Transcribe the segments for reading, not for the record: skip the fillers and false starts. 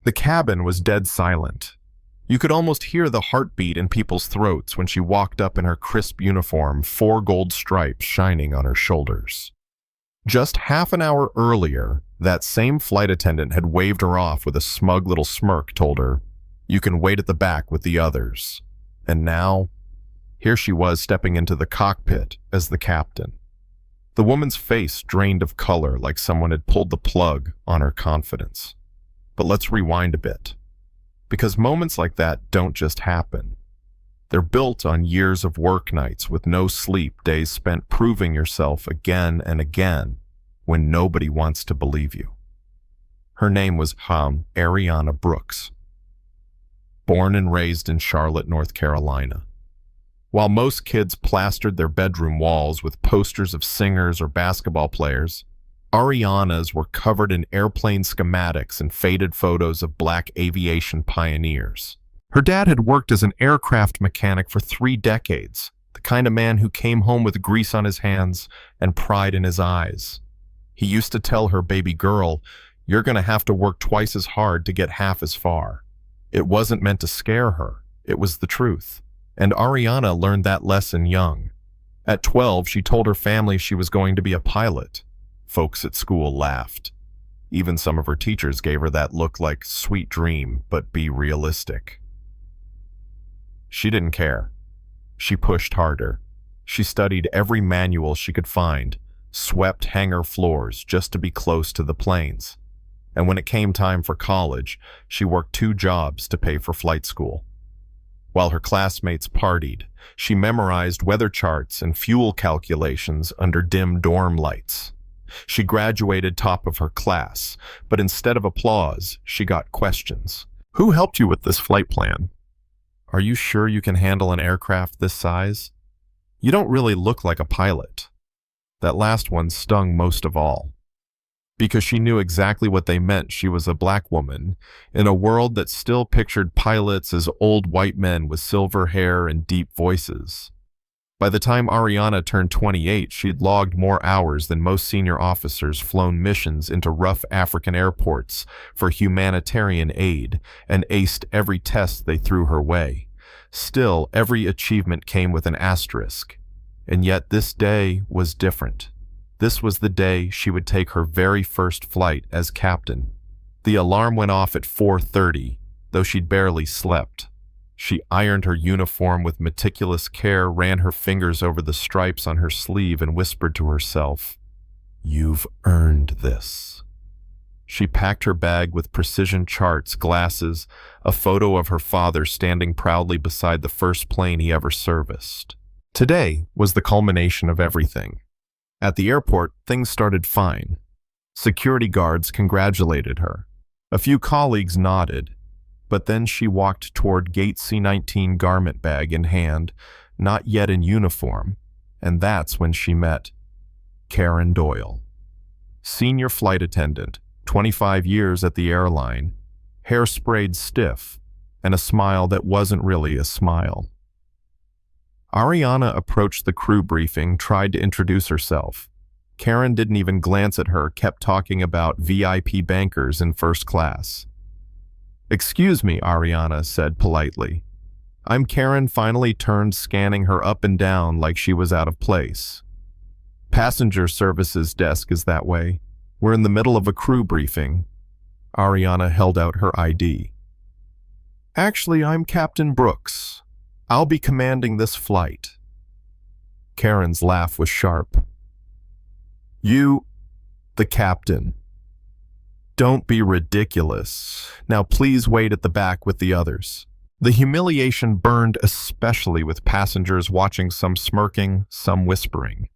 The cabin was dead silent. You could almost hear the heartbeat in people's throats when she walked up in her crisp uniform, 4 gold stripes shining on her shoulders. Just half an hour earlier, that same flight attendant had waved her off with a smug little smirk, told her, "You can wait at the back with the others." And now, here she was stepping into the cockpit as the captain. The woman's face drained of color like someone had pulled the plug on her confidence. But let's rewind a bit. Because moments like that don't just happen. They're built on years of work nights with no sleep, days spent proving yourself again and again when nobody wants to believe you. Her name was Ariana Brooks. Born and raised in Charlotte, North Carolina. While most kids plastered their bedroom walls with posters of singers or basketball players, Ariana's were covered in airplane schematics and faded photos of black aviation pioneers. Her dad had worked as an aircraft mechanic for 3 decades, the kind of man who came home with grease on his hands and pride in his eyes. He used to tell her baby girl, "You're going to have to work twice as hard to get half as far." It wasn't meant to scare her, it was the truth. And Ariana learned that lesson young. At 12, she told her family she was going to be a pilot. Folks at school laughed. Even some of her teachers gave her that look like, "Sweet dream, but be realistic." She didn't care. She pushed harder. She studied every manual she could find, swept hangar floors just to be close to the planes. And when it came time for college, she worked 2 jobs to pay for flight school. While her classmates partied, she memorized weather charts and fuel calculations under dim dorm lights. She graduated top of her class, but instead of applause, she got questions. "Who helped you with this flight plan? Are you sure you can handle an aircraft this size? You don't really look like a pilot." That last one stung most of all, because she knew exactly what they meant. She was a black woman in a world that still pictured pilots as old white men with silver hair and deep voices. By the time Ariana turned 28, she'd logged more hours than most senior officers, flown missions into rough African airports for humanitarian aid, and aced every test they threw her way. Still, every achievement came with an asterisk. And yet this day was different. This was the day she would take her very first flight as captain. The alarm went off at 4:30, though she'd barely slept. She ironed her uniform with meticulous care, ran her fingers over the stripes on her sleeve, and whispered to herself, "You've earned this." She packed her bag with precision charts, glasses, a photo of her father standing proudly beside the first plane he ever serviced. Today was the culmination of everything. At the airport, things started fine. Security guards congratulated her. A few colleagues nodded. But then she walked toward Gate C-19, garment bag in hand, not yet in uniform, and that's when she met Karen Doyle. Senior flight attendant, 25 years at the airline, hair sprayed stiff, and a smile that wasn't really a smile. Ariana approached the crew briefing, tried to introduce herself. Karen didn't even glance at her, kept talking about VIP bankers in first class. "Excuse me," Ariana said politely. "I'm Karen," finally turned, scanning her up and down like she was out of place. "Passenger services desk is that way. We're in the middle of a crew briefing." Ariana held out her ID. "Actually, I'm Captain Brooks. I'll be commanding this flight." Karen's laugh was sharp. "You, the captain. Don't be ridiculous. Now please wait at the back with the others." The humiliation burned, especially with passengers watching, some smirking, some whispering.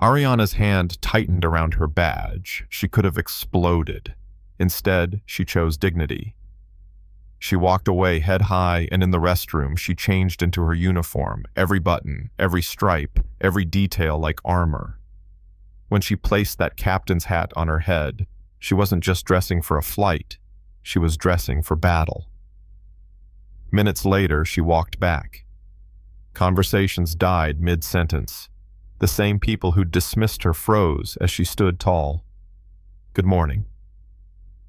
Ariana's hand tightened around her badge. She could have exploded. Instead, she chose dignity. She walked away head high, and in the restroom, she changed into her uniform, every button, every stripe, every detail like armor. When she placed that captain's hat on her head, she wasn't just dressing for a flight, she was dressing for battle. Minutes later, she walked back. Conversations died mid-sentence. The same people who dismissed her froze as she stood tall. "Good morning."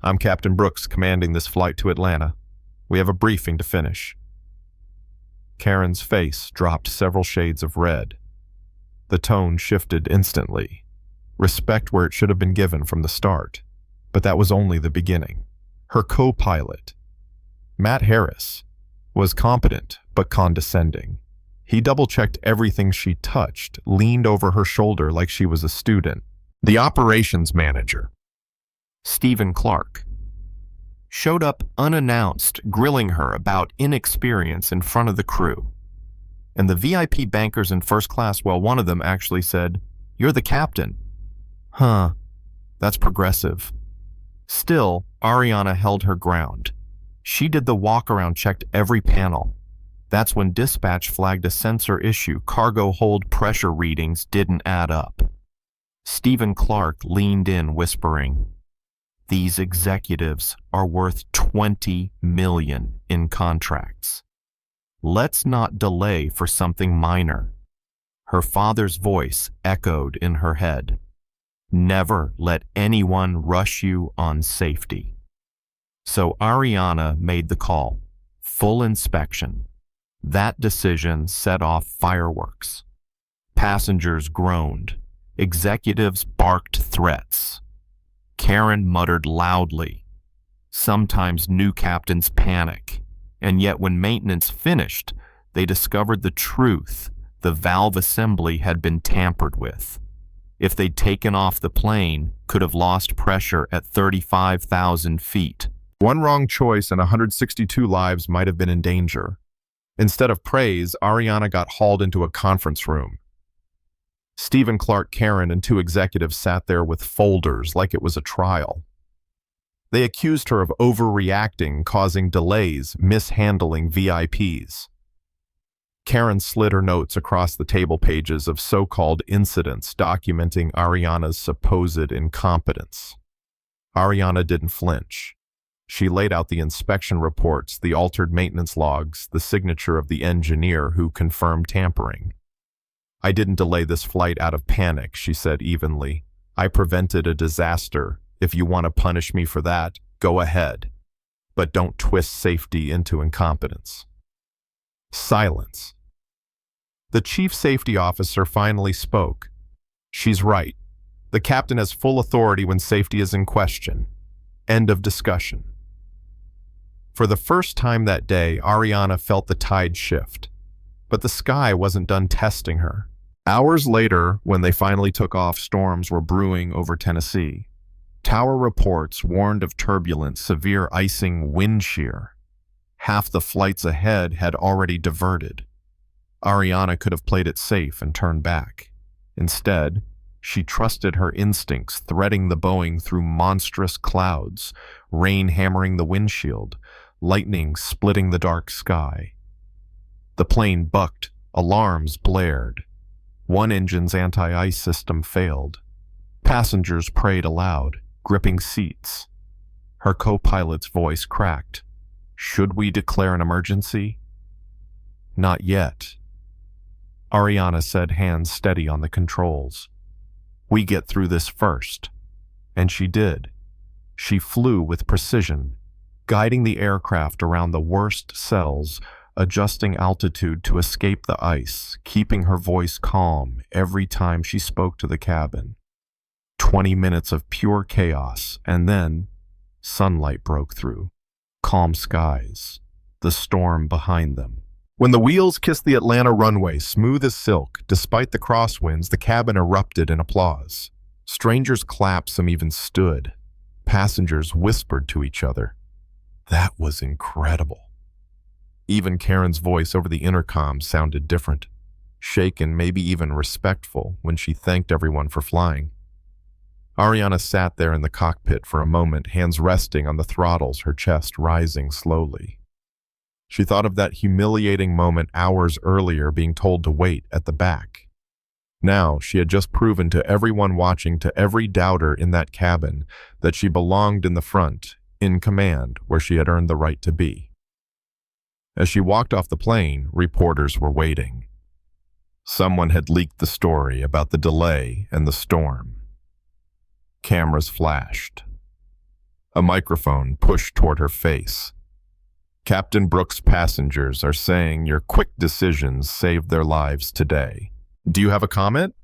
I'm Captain Brooks, commanding this flight to Atlanta. We have a briefing to finish. Karen's face dropped several shades of red. The tone shifted instantly. Respect where it should have been given from the start. But that was only the beginning. Her co-pilot, Matt Harris, was competent but condescending. He double-checked everything she touched, leaned over her shoulder like she was a student. The operations manager, Stephen Clark, showed up unannounced, grilling her about inexperience in front of the crew. And the VIP bankers in first class, well, one of them actually said, "You're the captain." Huh, that's progressive. Still, Ariana held her ground. She did the walk-around, checked every panel. That's when dispatch flagged a sensor issue. Cargo hold pressure readings didn't add up. Stephen Clark leaned in, whispering, "These executives are worth $20 million in contracts. Let's not delay for something minor." Her father's voice echoed in her head. "Never let anyone rush you on safety." So Ariana made the call. Full inspection. That decision set off fireworks. Passengers groaned. Executives barked threats. Karen muttered loudly. Sometimes new captains panic. And yet when maintenance finished, they discovered the truth. The valve assembly had been tampered with. If they'd taken off the plane, could have lost pressure at 35,000 feet. One wrong choice and 162 lives might have been in danger. Instead of praise, Ariana got hauled into a conference room. Stephen Clark, Karen, and two executives sat there with folders like it was a trial. They accused her of overreacting, causing delays, mishandling VIPs. Karen slid her notes across the table pages of so-called incidents documenting Ariana's supposed incompetence. Ariana didn't flinch. She laid out the inspection reports, the altered maintenance logs, the signature of the engineer who confirmed tampering. "I didn't delay this flight out of panic," she said evenly. "I prevented a disaster. If you want to punish me for that, go ahead. But don't twist safety into incompetence." Silence. The chief safety officer finally spoke. "She's right. The captain has full authority when safety is in question. End of discussion." For the first time that day, Ariana felt the tide shift. But the sky wasn't done testing her. Hours later, when they finally took off, storms were brewing over Tennessee. Tower reports warned of turbulent, severe icing wind shear. Half the flights ahead had already diverted. Ariana could have played it safe and turned back. Instead, she trusted her instincts, threading the Boeing through monstrous clouds, rain hammering the windshield, lightning splitting the dark sky. The plane bucked, alarms blared. One engine's anti-ice system failed. Passengers prayed aloud, gripping seats. Her co-pilot's voice cracked. "Should we declare an emergency?" "Not yet." Ariana said, hands steady on the controls. "We get through this first." And she did. She flew with precision, guiding the aircraft around the worst cells, adjusting altitude to escape the ice, keeping her voice calm every time she spoke to the cabin. 20 minutes of pure chaos, and then sunlight broke through. Calm skies, the storm behind them. When the wheels kissed the Atlanta runway, smooth as silk, despite the crosswinds, the cabin erupted in applause. Strangers clapped, some even stood. Passengers whispered to each other. That was incredible. Even Karen's voice over the intercom sounded different, shaken, maybe even respectful, when she thanked everyone for flying. Ariana sat there in the cockpit for a moment, hands resting on the throttles, her chest rising slowly. She thought of that humiliating moment hours earlier, being told to wait at the back. Now, she had just proven to everyone watching, to every doubter in that cabin, that she belonged in the front, in command, where she had earned the right to be. As she walked off the plane, reporters were waiting. Someone had leaked the story about the delay and the storm. Cameras flashed. a microphone pushed toward her face. Captain Brooks' passengers are saying your quick decisions saved their lives today. Do you have a comment?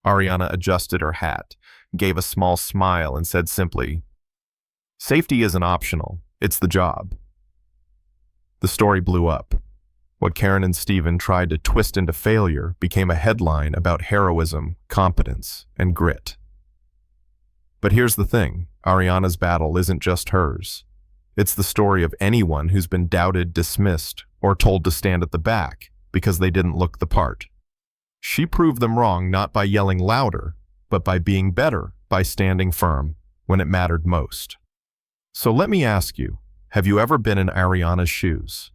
Ariana adjusted her hat, gave a small smile, and said simply, "Safety isn't optional, it's the job." The story blew up. What Karen and Stephen tried to twist into failure became a headline about heroism, competence, and grit. But here's the thing, Ariana's battle isn't just hers. It's the story of anyone who's been doubted, dismissed, or told to stand at the back because they didn't look the part. She proved them wrong not by yelling louder, but by being better, by standing firm when it mattered most. So let me ask you, have you ever been in Ariana's shoes?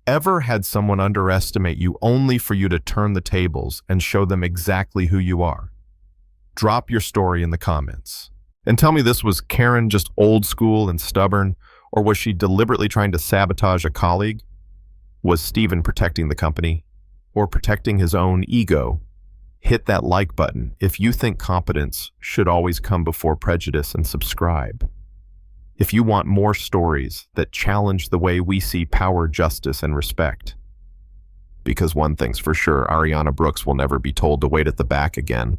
Ever had someone underestimate you only for you to turn the tables and show them exactly who you are? Drop your story in the comments. And tell me, this was Karen just old school and stubborn, or was she deliberately trying to sabotage a colleague? Was Stephen protecting the company, or protecting his own ego? Hit that like button if you think competence should always come before prejudice, and subscribe if you want more stories that challenge the way we see power, justice, and respect. Because one thing's for sure, Ariana Brooks will never be told to wait at the back again.